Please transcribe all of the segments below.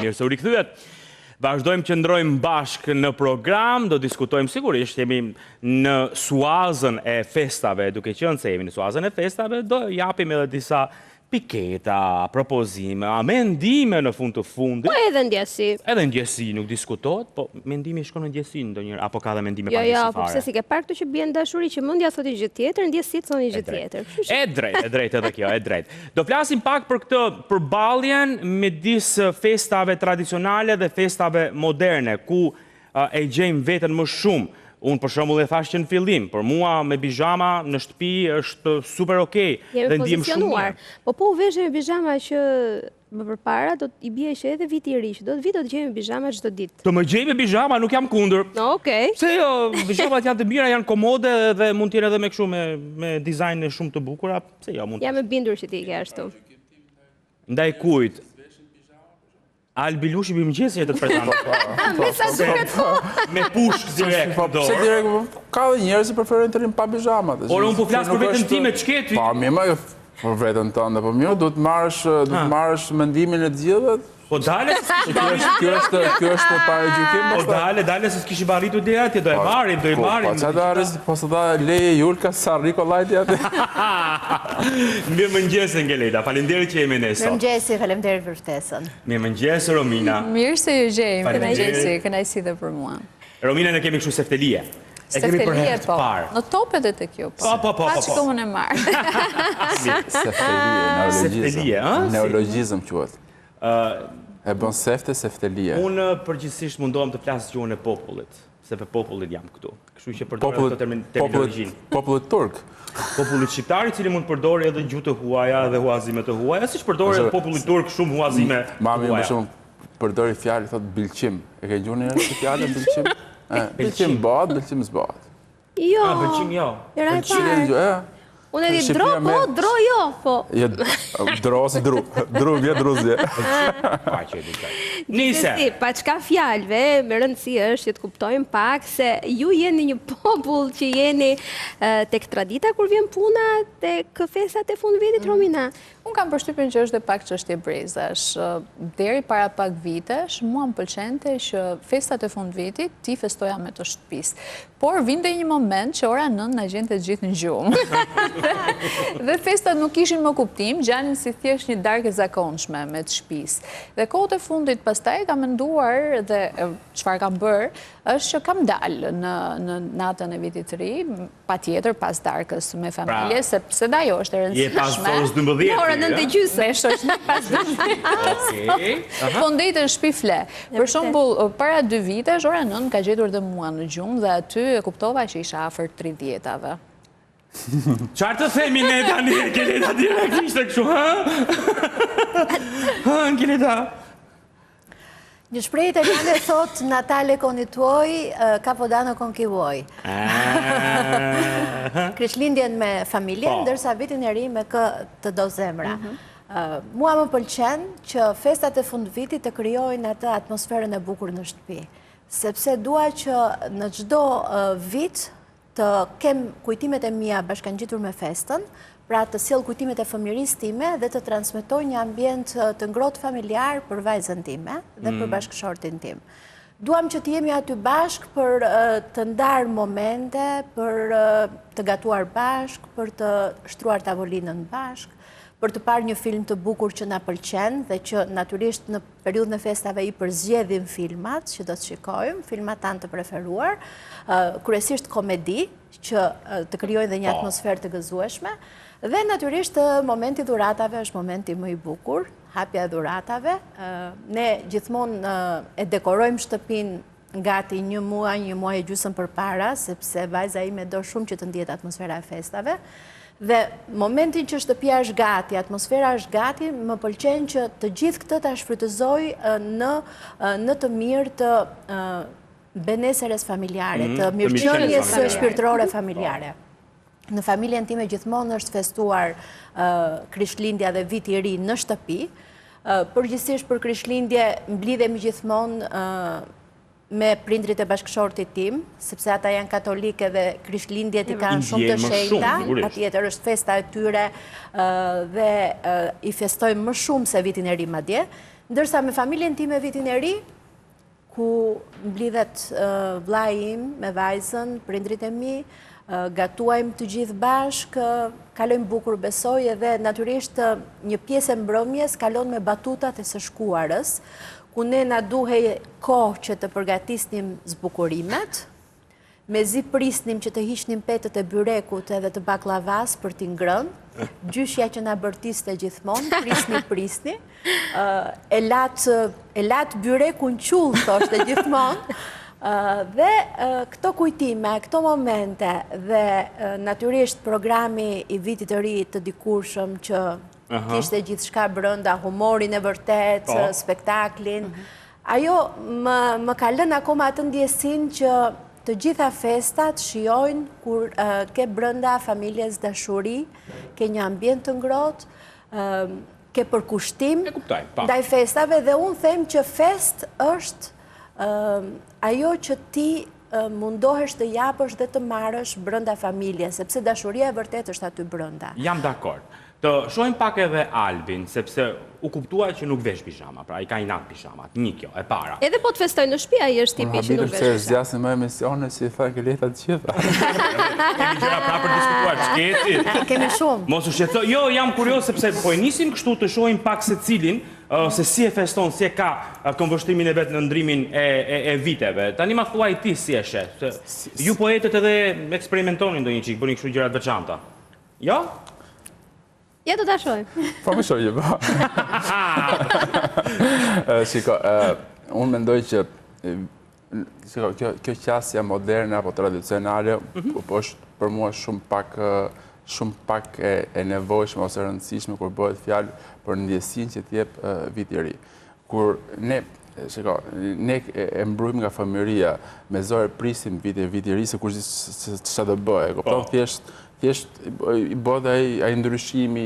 mirë se u rikthyet. Vazhdojmë që ndrojmë bashkë në program, do diskutojmë sigurisht, jemi në suazën e festave, duke qenë se jemi në suazën e festave, do japim edhe disa piketa, propozime, mendime në fund të fundit. Po edhe ndjesi. Edhe ndjesi nuk diskutohet, po mendimi shkon në ndjesi ndonjëherë, apo ka dhe mendime pa ndjesi fare. Jo, po pse si ke parë këtu që bien dashuri që mendja thotë gjë tjetër, ndjesit thonë gjë tjetër. E drejt edhe kjo, e drejt. Do flasim pak për këtë përballjen midis festave tradicionale dhe festave moderne, ku e gjejmë veten më shumë. Unë për shembull e thash që në fillim, për mua me bizhama në shtëpi është super okej dhe ndiem shumë mirë. Po u veshe me bizhama që më përpara do i bie që edhe viti i ri, që do të vi do të gjej me bizhama çdo ditë. Të më gjej me bizhama nuk jam kundër. Okej. Pse jo, bizhamat janë të mira, janë komode dhe mund të jenë edhe me kështu me dizajne shumë të bukura, pse jo mund. Jam e bindur që ti ke ashtu. Ndaj kujt? Albilushi bimëgjesi e të të prezanë. Me sa duket po. Me pushk direkt. Pse direkt, ka dhe njerëz që preferojnë të rinë pa bizhama. Ore, unë po flasë për vetën time të shketi. Pa, mirë, për vetën tënde, po mirë, du të marrësh mendimin e të gjithëve. Po dale se Kjo është pare gjykim. Po dale se s'kishim arritur deri atje, do e marrim. Po çfarë arris, po së da leje Julka sa Rikolajti atë. Mirëmëngjes Ngeleta, faleminderit që jemi ne sot. Mirëmëngjes, faleminderit për ftesën. Mirëmëngjes Romina. Mirë se ju gjejmë, kënaqësi dhe për mua. Romina ne kemi kështu seftelie. E kemi për herë të parë. Në topet e të kjo, po. Po. Pa që kohën e marë. Seftelie, neologizëm quhet. E bën seftelie. Unë përgjithsisht mundohem të flas gjuhën e popullit, se për popullin jam këtu. Kështu që përdor këtë terminologjinë. Popullit turk. Popullit shqiptar i cili mund të përdorë edhe gjuhë të huaja dhe huazime të huaja, siç përdor edhe populli turk shumë huazime. Mami më shumë përdori fjalë thotë bilqim. E ke gjuhën e fjalën bilqim? Bilqim bëhet, bilqim s'bëhet. Jo. Bilqim jo. Unë e di dro, po, dro jo, po. Dro si dru. Dru vjet druzje. Nise. Pa çka fjalëve, me rëndësi është që të kuptojmë pak se ju jeni një popull që jeni tek tradita kur vjen puna tek festat e fundvitit, Romina. Unë kam përshtypjen që është dhe pak çështje brezash. Deri para pak vitesh, mua më pëlqente që festat e fundvitit ti festoja me të shtëpisë. Por vinte një moment që ora 9 na gjente të gjithë në gjumë. Dhe festat nuk kishin më kuptim, gjanin si thjesht një darkë e zakonshme me të shtëpisë. Dhe kohët e fundit pastaj kam menduar dhe çfarë kam bërë, është që kam dalë në natën e vitit të ri, patjetër pas darkës me familje, sepse ajo është e rëndësishme. Je pas orës 12. Ora 9:30. Me shoqni pas 12. Po ndejtë në shtëpi fle. Për shembull, para 2 vitesh, ora 9 ka gjetur dhe mua në gjumë dhe aty e kuptova që isha afër 30-tave. Qarë të themi ne tani, Ngeleta direktisht e kështu, ha? Ngeleta? Një shprehje italiane thot Natale con i tuoi, Capodanno con chi vuoi. Krishtlindjen me familjen, ndërsa vitin e ri me kë të do zemra. Mua më pëlqen që festat e fundvitit të krijojnë atë atmosferën e bukur në shtëpi. Sepse dua që në çdo vit të kem kujtimet e mia bashkangjitur me festën, pra të sjell kujtimet e fëmijërisë time dhe të transmetoj një ambient të ngrohtë familjar për vajzën time dhe për bashkëshortin tim. Duam që të jemi aty bashk për të ndarë momente, për të gatuar bashk, për të shtruar tavolinën bashk, për të parë një film të bukur që na pëlqen dhe që natyrisht në periudhën e festave i përzgjedhim filmat që do të shikojmë, filmat tanë të preferuar, kryesisht komedi që të krijojnë dhe një atmosferë të gëzueshme, dhe natyrisht momenti i dhuratave është momenti më i bukur, hapja e dhuratave. Ne gjithmonë e dekorojmë shtëpinë gati një muaj e gjysmë përpara, sepse vajza ime do shumë që të ndihet atmosfera e festave. Dhe momentin që shtëpia është gati, atmosfera është gati, më pëlqen që të gjithë këtë ta shfrytëzoj në të mirë të beneseres familjare, të mirëqenies shpirtërore familjare. Në familjen time gjithmonë është festuar Krishtlindja dhe viti i ri në shtëpi. Përgjithsisht për Krishtlindje mblidhemi gjithmonë me prindrit e bashkëshortit tim, sepse ata janë katolike dhe Krishtlindjet i kanë shumë të shenjta, patjetër është festa e tyre dhe i festojmë më shumë se vitin e ri madje, ndërsa me familjen time vitin e ri, ku mblidhet vllai im me vajzën, prindrit e mi, gatuajmë të gjithë bashkë, kalojmë bukur besoj edhe natyrisht një pjesë e mbrëmjes kalon me batutat e së shkuarës, ku ne na duhej kohë që të përgatisnim zbukurimet, mezi prisnim që të hiqnim petët e byrekut edhe të baklavas për t'i ngrënë, gjyshja që na bërtiste gjithmonë, prisni, e lat byrekun qull, thoshte gjithmonë, dhe këto kujtime, këto momente dhe natyrisht programi i vitit të ri të dikurshëm që kishte gjithë shka brënda, humorin e vërtet, spektaklin. Ajo më ka lënë akoma atë ndjesin që të gjitha festat shijojnë kur ke brënda familjes dashuri, ke një ambient të ngrohtë, ke përkushtim ndaj festave dhe unë them që fest është ajo që ti mundohesh të japësh dhe të marrësh brënda familje, sepse dashuria e vërtet është aty brënda. Jam dakord. Të shohim pak edhe Albin, sepse u kuptua që nuk vesh pijama, pra i ka inat pijamat, një kjo, e para. Edhe po të festoj në shtëpi, ai është tipi që nuk vesh pijama. Zgjasin më emisione si i tha ke lehta të gjitha. Kemi gjëra pra për diskutuar, ç'keti? Kemi shumë. Mos u shqetëso. Jo, jam kurioz sepse po e nisim kështu të shohim pak secilin se si e feston, si e ka këmbvështrimin e vet në ndrimin e viteve. Tani ma thuaj ti si e sheh. Ju poetët edhe eksperimentoni ndonjë çik, bëni kështu gjëra të veçanta. Jo? Ja do ta shohim. Po më shojë, po. Shiko, unë mendoj që kjo qasja moderne apo tradicionale është për mua shumë pak e nevojshme ose rëndësishme kur bëhet fjalë për ndjesinë që t'jep viti i ri. Kur ne e mbrojmë nga fëmijëria, me zorë prisim viti i ri se kush çfarë do bëj. Kupton thjesht i bëhet ai ndryshimi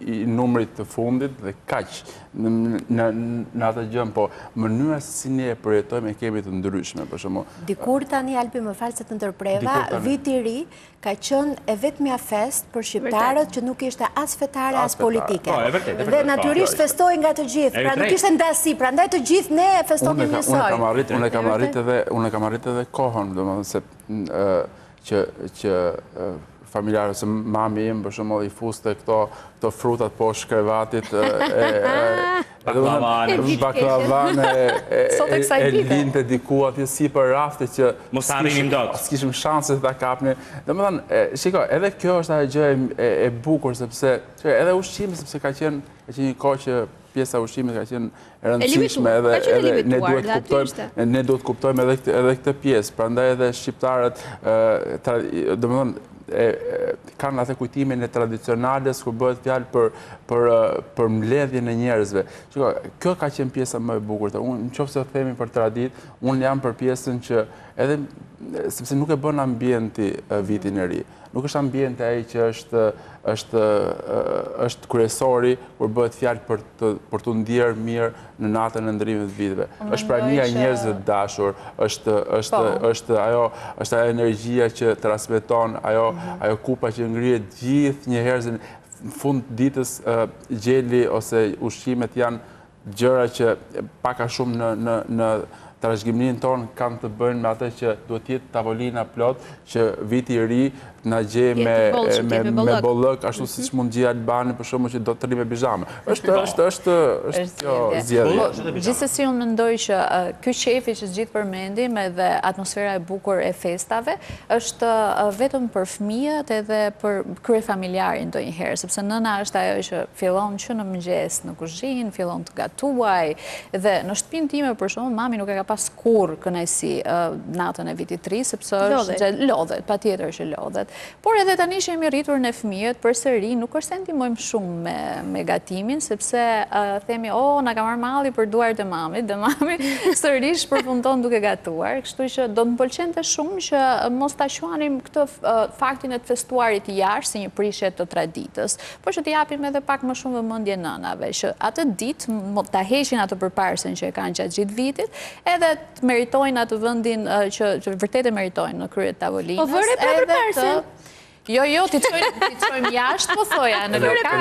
i numrit të fundit dhe kaq në atë gjën, po mënyra se si ne e përjetojmë e kemi të ndryshme, për shembull. Dikur tani Albi më fal se të ndërpreva, viti i ri ka qenë e vetmja fest për shqiptarët që nuk ishte as fetare as politike. Dhe natyrisht festoi nga të gjithë, pra nuk ishte ndasi, prandaj të gjithë ne festonim njësoj. Unë kam arrit edhe kohën, domethënë se që familjarë, se mami im, për shembull, i fuste këto frutat poshtë krevatit, baklavan e linte diku atje si për rafte që mos arrinim dot. S'kishim shanse të ta kapnin. Domethënë, shiko, edhe kjo është ajo gjë e bukur sepse edhe ushqimi, sepse ka qenë një kohë që pjesa e ushqimit ka qenë e rëndësishme edhe ne duhet kuptojmë edhe këtë pjesë. Prandaj edhe shqiptarët, domethënë, kanë atë kujtimin e tradicionales kur bëhet fjalë për mbledhjen e njerëzve. Shiko, kjo ka qenë pjesa më e bukur. Unë nëse themi për traditë, unë jam për pjesën që edhe sepse nuk e bën ambienti vitin e ri. Nuk është ambienti ai që është kryesori kur bëhet fjalë për të ndier mirë në natën e ndrimit të viteve. Është prania e njerëzve të dashur, është ajo energjia që transmeton, ajo kupa që ngrihet gjithë një herë në fund ditës, gjeli ose ushqimet janë gjëra që pak a shumë në trashëgiminë tonë kanë të bëjnë me atë që duhet të jetë tavolina plot, që viti i ri na gjej me bollëk, ashtu siç mund gjej Albani për shkakun që do të rri me pijama. Është kjo zgjedhje. Gjithsesi unë mendoj që ky qefi që gjithë përmendim edhe atmosfera e bukur e festave është vetëm për fëmijët edhe për kryefamiljarin ndonjëherë, sepse nëna është ajo që fillon që në mëngjes në kuzhinë, fillon të gatuaj dhe në shtëpinë time për shkakun mami nuk e ka pas kurrë kënaqësi natën e vitit të ri, sepse është lodhet, patjetër që lodhet. fëmijët. Por edhe tani që jemi rritur në fëmijët, përsëri nuk është se ndihmojmë shumë me gatimin, sepse themi, na ka marrë malli për duart e mamit, dhe mami sërish përfundon duke gatuar, kështu që do të më pëlqente shumë që mos ta quanim këtë faktin e të festuarit jashtë si një prishje të traditës, por që të japim edhe pak më shumë vëmendje nënave, që atë ditë ta heqin atë përparsen që e kanë gjatë gjithë vitit, edhe të meritojnë atë vendin që vërtet e meritojnë në krye të tavolinës. Po vëre pra përparsen? Jo, ti qojmë jashtë, po thoja, në lokal.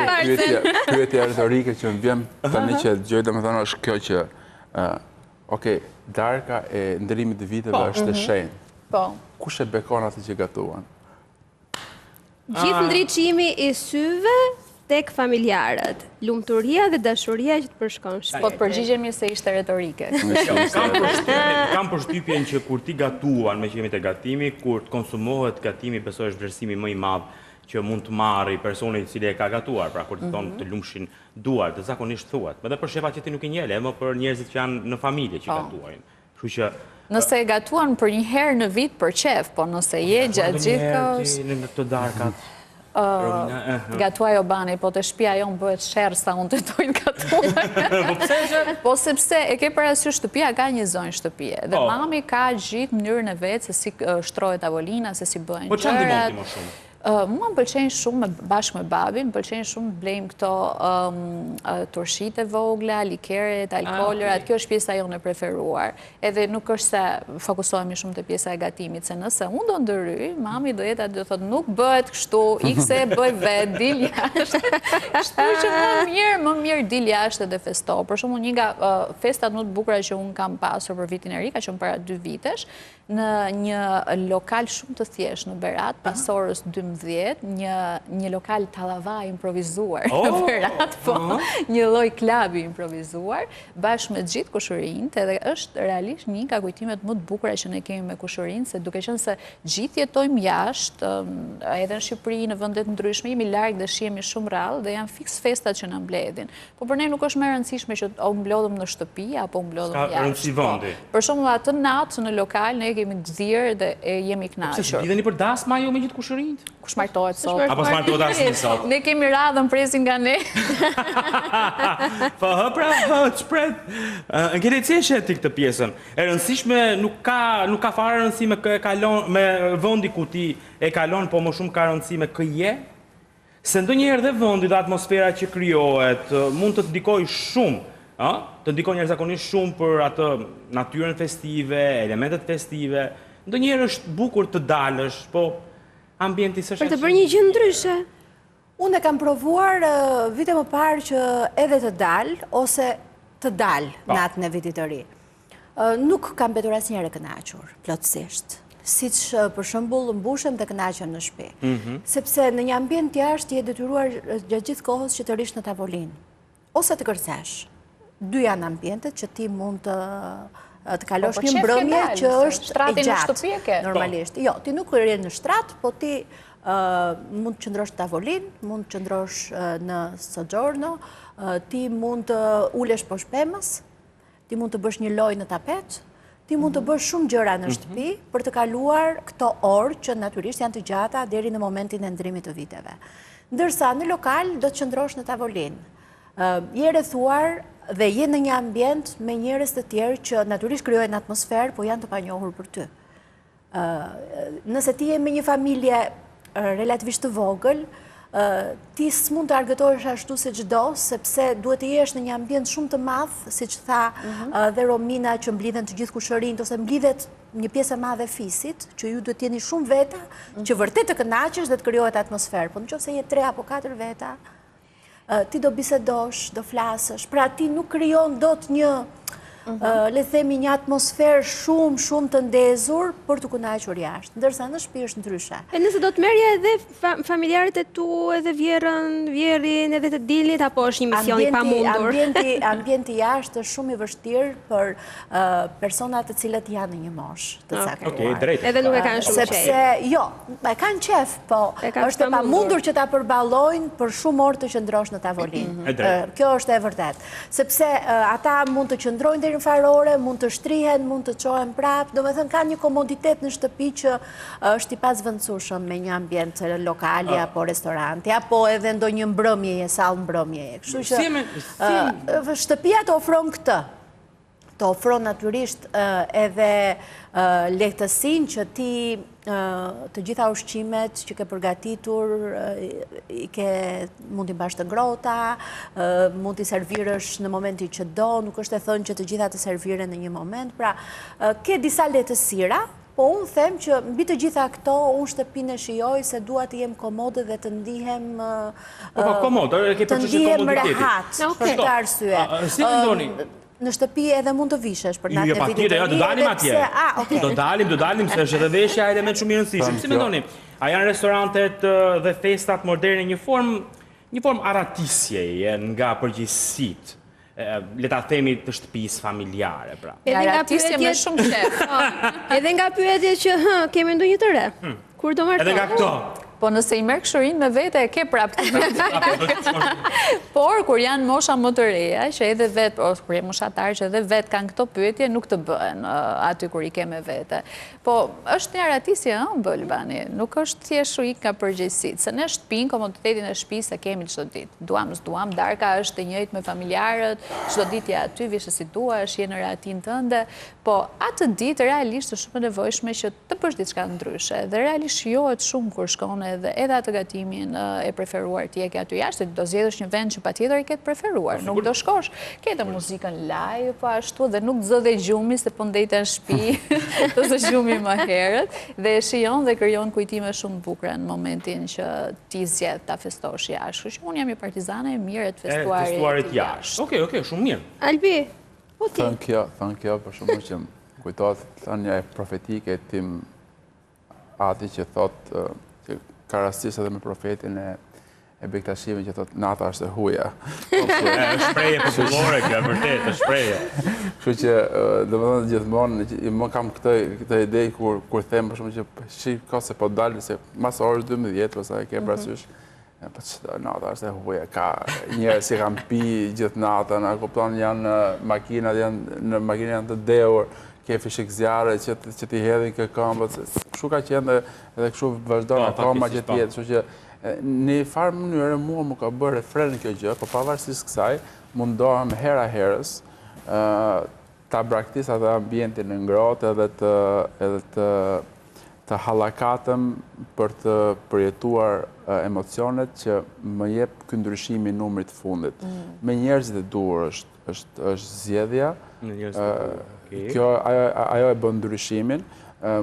Pyetja retorike që më vjen tani që dëgjoj, domethënë është kjo që darka e ndërimit të viteve është e shenjtë. Po. Kush e bekon atë që gatuan? Gjithë ndriçimi i syve tek familjarët, lumturia dhe dashuria që të përshkon shtëpi. Po të përgjigjemi se ishte retorike. Kam përshtypjen që kur ti gatuan, me që jemi të gatimi, kur të konsumohet gatimi, besoj është vlerësimi më i madh që mund të marrë i personi i cili e ka gatuar, pra kur të thonë të lumshin duart, dhe zakonisht thuhet. Edhe për shefa që ti nuk i njeh, edhe për njerëzit që janë në familje që gatuajnë. Kështu që nëse e gatuan për një herë në vit për qef, po nëse je gjatë gjithë kohës në këto darkat. Gatuaj o bani, po të shtëpia jonë bëhet sherrë sa unë të tojnë gatuar. Po sepse e ke parasysh shtëpia ka një zonjë shtëpie. Dhe mami ka gjithë mënyrën e vetë se si shtrohet tavolina, se si bëhen gjërat. Po çfarë ndihmon ti më shumë? Mua më pëlqejnë shumë bashkë me babin, më pëlqejnë shumë blejmë këto turshite vogla, likeret, alkoholerat, kjo është pjesa jonë e preferuar. Edhe nuk është se fokusohemi shumë të pjesa e gatimit, se nëse unë do ndërry, mami do jetë atë do thotë nuk bëhet kështu, ikse bëj vetë, dil jashtë. Kështu që më mirë dil jashtë dhe festo. Për shumë një nga festat më të bukura që unë kam pasur për vitin e ri, ka qenë para 2 vitesh, në një lokal shumë të thjeshtë në Berat, pasorës 12, një lokal tallava improvizuar në Berat, po, një lloj klubi improvizuar, bashkë me gjithë kushërinjtë, edhe është realisht një nga kujtimet më të bukura që ne kemi me kushërinjtë, se duke qenë se gjithë jetojmë jashtë, edhe në Shqipëri, në vendet ndryshme, jemi larg dhe shihemi shumë rrallë dhe janë fiks festat që na mbledhin. Po për ne nuk është më e rëndësishme që o mblodhëm në shtëpi apo mblodhëm jashtë. Për shembull atë natë në lokal ne kemi gëzirë dhe jemi kënaqur. Pse lidheni për dasma jo me gjithë kushërinjtë? Kush martohet sot? Apo s'martohet asnjë sot? Ne kemi radhën presin nga ne. Po çpret. Ngjelet si është ti këtë pjesën? E rëndësishme nuk ka fare rëndësi me kë kalon me vendi ku ti e kalon, po më shumë ka rëndësi me kë je. Se ndonjëherë dhe vendi dhe atmosfera që krijohet mund të ndikojë shumë. Të ndikon jashtëzakonisht shumë për atë natyrën festive, elementet festive. Ndonjëherë është bukur të dalësh, po ambienti s'është. Për të bërë një gjë ndryshe. Unë e kam provuar vite më parë që edhe të dalë ose të dalë natën e vitit të ri. Nuk kam mbetur asnjëherë kënaqur, plotësisht. Siç për shembull mbushem të kënaqem në shtëpi. Sepse në një ambient jashtë je detyruar gjatë gjithë kohës që të rish në tavolinë ose të kërcesh. 2 janë ambientet që ti mund të kalosh një mbrëmje që është e gjatë, normalisht. Jo, ti nuk rje në shtrat, po ti mund të qëndrosh në tavolin, mund të qëndrosh në soggiorno, ti mund të ulesh poshtë pemës, ti mund të bësh një lojë në tapet, ti mund të bësh shumë gjëra në shtëpi për të kaluar këto orë që natyrisht janë të gjata deri në momentin e ndërimit të viteve. Ndërsa në lokal do të qëndrosh në tavolin. Je rrethuar dhe je në një ambient me njerëz të tjerë që natyrisht krijojnë atmosferë, po janë të panjohur për ty. Nëse ti je me një familje relativisht të vogël, ti s'mund të argëtohesh ashtu si çdo, sepse duhet të jesh në një ambient shumë të madh, siç tha dhe Romina, që mblidhen të gjithë kushërinjtë ose mblidhet një pjesë e madhe e fisit, që ju duhet të jeni shumë veta, që vërtet të kënaqesh dhe të krijohet atmosferë. Po nëse je 3 apo 4 veta, ti do bisedosh, do flasësh, pra ti nuk krijon dot një, le të themi, një atmosferë shumë të ndezur për të kënaqur jashtë, ndërsa në shtëpi është ndryshe. E nëse do të merrje edhe familjarët e tu, edhe vjerin, edhe të dilit, apo është një mision i pamundur? Ambienti jashtë është shumë i vështirë për personat të cilët janë në një moshë të caktuar. Edhe nuk e kanë shumë qejf. Sepse, jo, e kanë qejf, po është e pamundur që ta përballojnë për shumë orë të qëndrosh në tavolinë. Kjo është e vërtet. Sepse ata mund të qëndrojnë deri ngelën farore, mund të shtrihen, mund të çohen prap, do me thënë ka një komoditet në shtëpi që është i pasvendësueshëm me një ambient lokali apo restoranti, apo edhe ndonjë mbrëmjeje, sallë mbrëmjeje. Kështu që shtëpia të ofron këtë. Të ofron natyrisht edhe lehtësinë që ti të gjitha ushqimet që ke përgatitur mund t'i bash të ngrota, mund t'i servirësh në momenti që do, nuk është e thënë që të gjitha të serviren në një moment, pra ke disa lehtësira, po unë them që mbi të gjitha këto, unë shtëpinë e shijoj se dua të jem komode dhe të ndihem rehat për këtë arsye. Si mendoni? Në shtëpi edhe mund të vishesh për natë e vitit do dalim atje. Do dalim, se është edhe veshja element shumë i rëndësishëm. Si mendoni? A janë restorantet dhe festat moderne një formë aratisjeje nga përgjithësitë, le ta themi të shtëpisë familjare, pra. Aratisje me shumë shef. Edhe nga pyetje që kemi ndonjë të re. Kur do marrë? Edhe nga këto. Po nëse i merë këshurin me vete, e ke prapë Por, kur janë mosha më të reja, që edhe vetë, kur je moshatar që edhe vetë kanë këto pyetje, nuk të bëhen aty kur i ke me vete. Po, është një aratisje, Bëlbani, nuk është thjesht u ik nga përgjegjësitë, se ne shtëpinë, komoditetin e shtëpisë e kemi çdo ditë. Duam, s'duam, darka është e njëjtë me familjarët, çdo ditë ja aty, vishe si duash, je në rahatin tënde, po atë ditë realisht është shumë e nevojshme që të bësh diçka ndryshe, dhe realisht shijohet shumë kur shkon edhe atë gatimin e preferuar ti e ke aty jashtë, do zgjedhësh një vend që patjetër i ketë preferuar, nuk do shkosh, ketë muzikën live, po ashtu, dhe nuk zë dhe gjumi, se po ndejte në shtëpi, të zë gjumi më herët, dhe shijon dhe krijon kujtime shumë bukura në momentin që ti zgjedh ta festosh jashtë. Kështu që unë jam një partizane e mirë të festuarit jashtë. Okej, shumë mirë. Albi, po ti? Thënë kjo, për shumë që kujtohet thënia e profetike e tim Ati që thotë ka rastisë edhe me profetin e Bektashimin që thotë nata është e huja. Shpreje popullore kjo, vërtet, shpreje. Kështu që, dhe më thënë gjithmonë, më kam këtë idej kur them për shumë që shqip ka se po dalë, se mas orës 12, ose e ke prasysh, po që nata është e huja, ka njerë si kam pi gjithë natën, a kupton janë makinat, në makinat janë të deur, ke fishik zjarë që ti hedhin kë këmbët, kështu ka qenë edhe kështu vazhdojnë akoma që tjetë, kështu që në farë mënyrë mua më ka bërë refren kjo gjë, po pavarësisht kësaj, mundohem hera herës ta braktis atë ambientin në ngrohtë edhe të hallakatëm për të përjetuar emocionet që më jep ky ndryshimi i numrit fundit. Me njerëzit e duhur është zgjedhja. Kjo ajo e bën ndryshimin.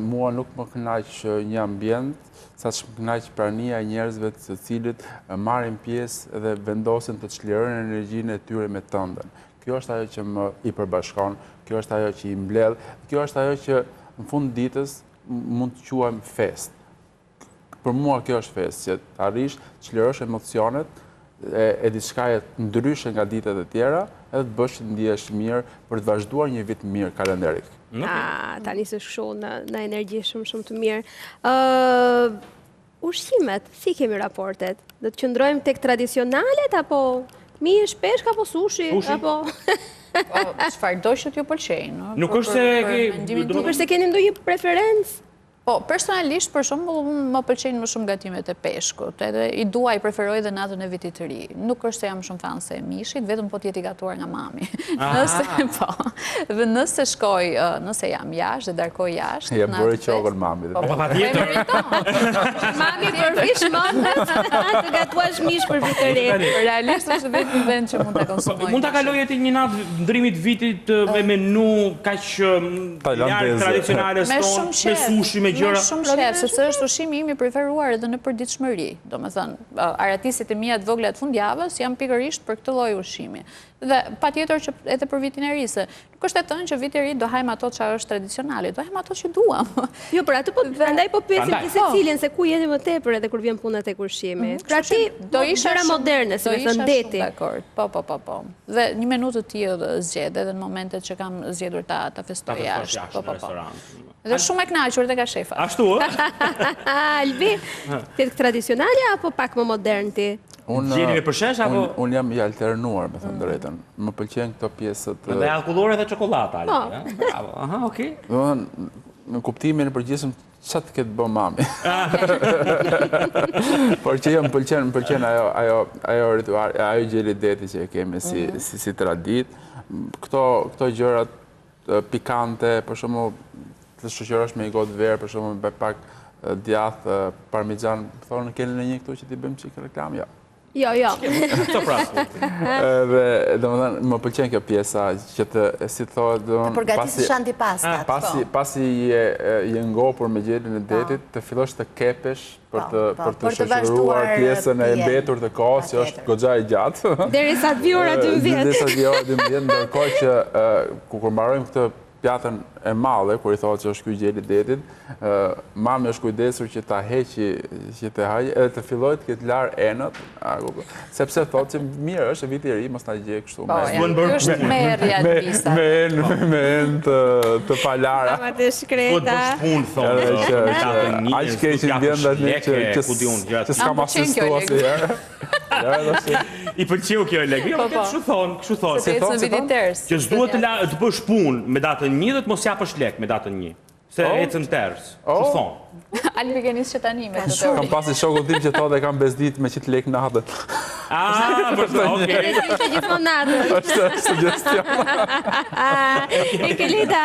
Mua nuk më kënaq një ambient, saqë më kënaq prania e njerëzve të cilët marrin pjesë dhe vendosen të çlirojnë energjinë e tyre me tëndën. Kjo është ajo që më i përbashkon, kjo është ajo që i mbledh, kjo është ajo që në fund ditës mund të quajmë fest. Për mua kjo është fest, që të arrish të çlirosh emocionet e diçka ndryshe nga ditët e tjera, edhe të bësh të ndihesh mirë për të vazhduar një vit mirë kalendarik. Tani s'është kështu në energji shumë të mirë. Ushqimet, si kemi raportet? Do të qëndrojmë tek tradicionalet, apo mish, peshk, apo sushi? Çfarë do që t'ju pëlqejnë? Nuk është se keni ndonjë preferencë? Po, personalisht, për shembull, më pëlqejnë më shumë gatimet e peshkut, edhe i dua, i preferoj dhe natën e vitit të ri. Nuk është se jam shumë fan se e mishit, vetëm po t'jeti gatuar nga mami. Dhe nëse shkoj, nëse jam jashtë dhe darkoj jashtë... Ja bërë qogën mami. Mami përfish mëndës, të gatuash mish për vitë të ri. Realisht është vetë një vend që mund të konsumoj. Mund të kaloj e një natë ndrimit vitit me menu kaq njarë tradicionale stonë, me sushi, me gjëra. Me shumë shef, sepse është ushqimi im i preferuar edhe në përditshmëri. Domethënë, aratiset e mia të vogla të fundjavës janë pikërisht për këtë lloj ushqimi. Dhe patjetër që edhe për vitin e ri, se nuk është e thënë që viti i ri do hajmë ato çfarë është tradicionale, do hajmë ato që duam. Jo, për atë prandaj po pyesim ti secilin se ku jeni më tepër edhe kur vjen puna tek ushqimi. Pra ti do isha gjëra moderne, si më thënë deti. Dakor. Po. Dhe një menutë të tillë zgjedh edhe në momentet që kam zgjedhur ta festoj jashtë. Po. Dhe shumë e kënaqur tek shefa. Ashtu ë? Albi, ti tradicionale apo pak më modern ti? Gjeni me përshësh apo? Unë jam i alternuar, me thënë drejtën. Më pëlqen këto pjesët... Dhe alkoholore dhe çokolata. Bravo, aha, okej. Në kuptimin e përgjithshëm, çfarë të ketë bë mami. Por që më pëlqen ajo ritual, ajo gjeli deti që e kemi si tradit. Këto gjërat pikante, për shembull, të shoqërosh me një gotë verë, për shembull, me pak djathë, parmixhan, thonë keni në një këtu që t'i bëjmë çik reklam, ja. Jo. Të prasë. Dhe, domethënë, më pëlqen kjo pjesa që si thotë, të përgatisësh antipastat. Pasi je ngopur me gjelin e detit, të fillosh të kepesh për të shoqëruar pjesën e mbetur të kohës, që është goxha e gjatë. Derisa të vi ora 12. Derisa të vi ora 12, ndërkohë që kur mbarojmë këtë pjatën e madhe, kur i thotë që është ky gjeli i detit, mami është kujdesur që ta heqi, që të hajë, edhe të fillojë të ketë lar enët, sepse thotë që mirë është viti i ri, mos na gjej kështu. Është merrja e pistat. Me enë të palara. Ama të shkreta. Po të bësh punë, thonë. Aq keq që vjen që s'ka asistuar asnjëherë. I pëlqeu kjo e legë. Kështu thonë. Që s'duhet të bësh punë me datën 1 dhe të mos japësh lek me datën 1. Se ecën tërës. Kështu thonë. Albi kenis që tani me të Kam pasi shokun tim që thotë e kam bezdit me qitë lek natën. Okej. Ishte gjithmonë natën. Është suggestion. E Kelida.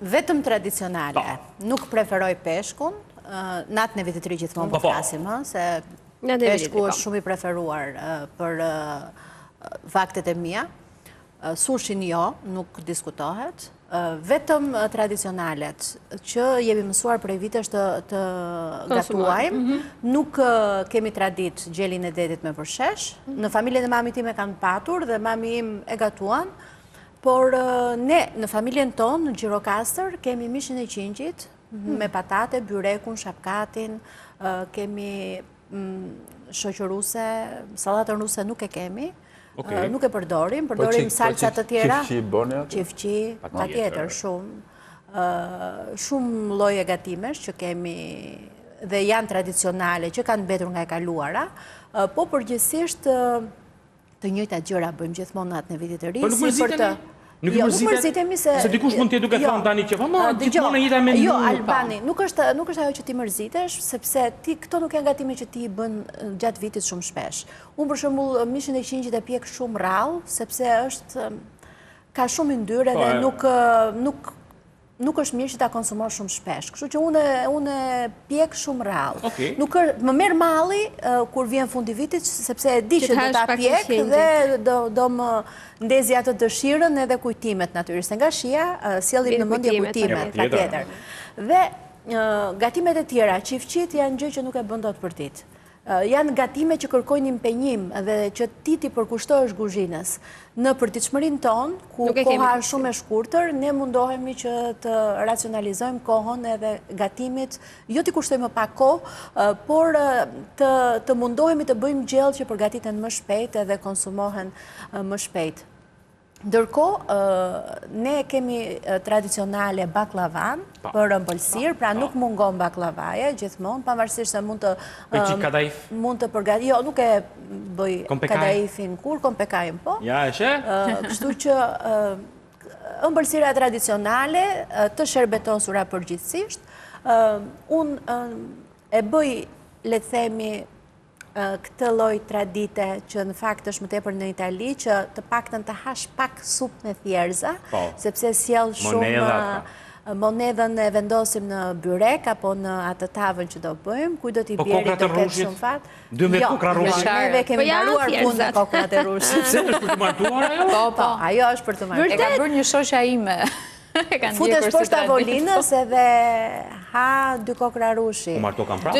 Vetëm tradicionale. Nuk preferoj peshkun. Natën e vitit të ri gjithmonë po flasim, se peshku është shumë i preferuar për vaktet e mia. Sushin jo, nuk diskutohet. Vetëm tradicionalet që jemi mësuar prej vitesh të gatuajmë, nuk kemi tradit gjelin e detit me përshesh. Në familjen e mami tim e kanë patur dhe mami im e gatuan, por ne në familjen tonë, në Gjirokastër, kemi mishin e qingjit me patate, byrekun, shapkatin, kemi shoqëruse, sallatën ruse nuk e kemi. Nuk e përdorim salcat të tjera. Qifqi boni atë? Qifqi, pa tjetër, shumë. Shumë lloje gatimesh që kemi dhe janë tradicionale, që kanë mbetur nga e kaluara, po përgjithsisht të njëjtat gjëra bëjmë gjithmonë natën e vitit të ri. Po nuk mërzitemi? Nuk mërzitemi se... Se dikush mund t'je duke thonë tani që gjithmonë e njëjta me një. Jo, Albani, nuk është ajo që ti mërzitesh, sepse këto nuk janë gatime që ti i bën gjatë vitit shumë shpesh. Unë për shembull mishin e qingjit e pjek shumë rrallë, sepse ka shumë yndyrë dhe nuk është mirë që ta konsumosh shumë shpesh. Kështu që unë pjek shumë rrallë. Më merr malli kur vjen fundi vitit, sepse e di që do ta pjek dhe do më ndezi atë dëshirën edhe kujtimet natyrisht. Nga shija sjellim në mendje kujtimet, patjetër. Dhe gatimet e tjera, qifqit janë gjë që nuk e bën dot për ditë. Janë gatime që kërkojnë impenjim dhe që ti përkushtohesh kuzhinës. Në përditshmërinë tonë, ku koha është shumë e shkurtër, ne mundohemi që të racionalizojmë kohën edhe gatimit, jo t'i kushtojmë pak kohë, por të mundohemi të bëjmë gjellë që përgatiten më shpejt edhe konsumohen më shpejt. Ndërkohë, ne kemi tradicionale baklavan për ëmbëlsirë, pra nuk mungon baklavaja gjithmonë, pavarësisht se mund të përgatit. Jo, nuk e bëj kadaifin kur, kompekajin po. Ja, e she? Kështu që ëmbëlsira tradicionale të shërbetosura përgjithsisht, unë e bëj, le të themi, këtë lloj tradite që në fakt është më tepër në Itali, që të paktën të hash pak supë me thjerza, sepse sjell shumë monedhën e vendosim në byrek apo në atë tavën që do bëjmë, ku do t'i bjerit do ketë shumë fat. 12 kokra rrushit. Neve kemi mbaruar punën e kokrat e rrushit. Se është për të martuar ajo? Po, ajo është për të martuar. E ka bërë një shoqja ime. Futesh poshtë avolinës edhe ha 2 kokra rushi. Po marto kam prapë?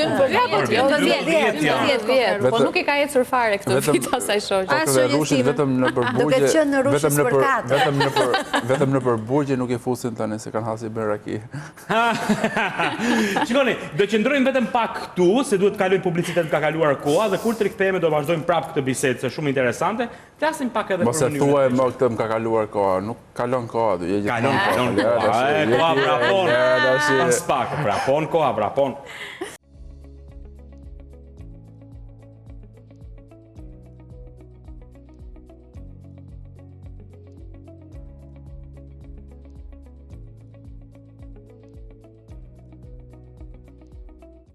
10. Po nuk i ka ecur fare këtë vit asaj shoqja. Kokra rushit vetëm në përburgje. Duke qenë në rushi spërkatë. Vetëm në përburgje nuk i fusin tani se kanë hasi bën raki. Shikoni, do qëndrojmë vetëm pak këtu, se duhet të kalojmë publicitet, ka kaluar koha dhe kur të rikthehemi do vazhdojmë prapë këtë bisedë, se shumë interesante. Flasim pak edhe për mos e thuaj më këtë më ka kaluar koha, nuk kalon koha, do je gjithmonë. Koha vrapon, pas pak, vrapon koha, vrapon.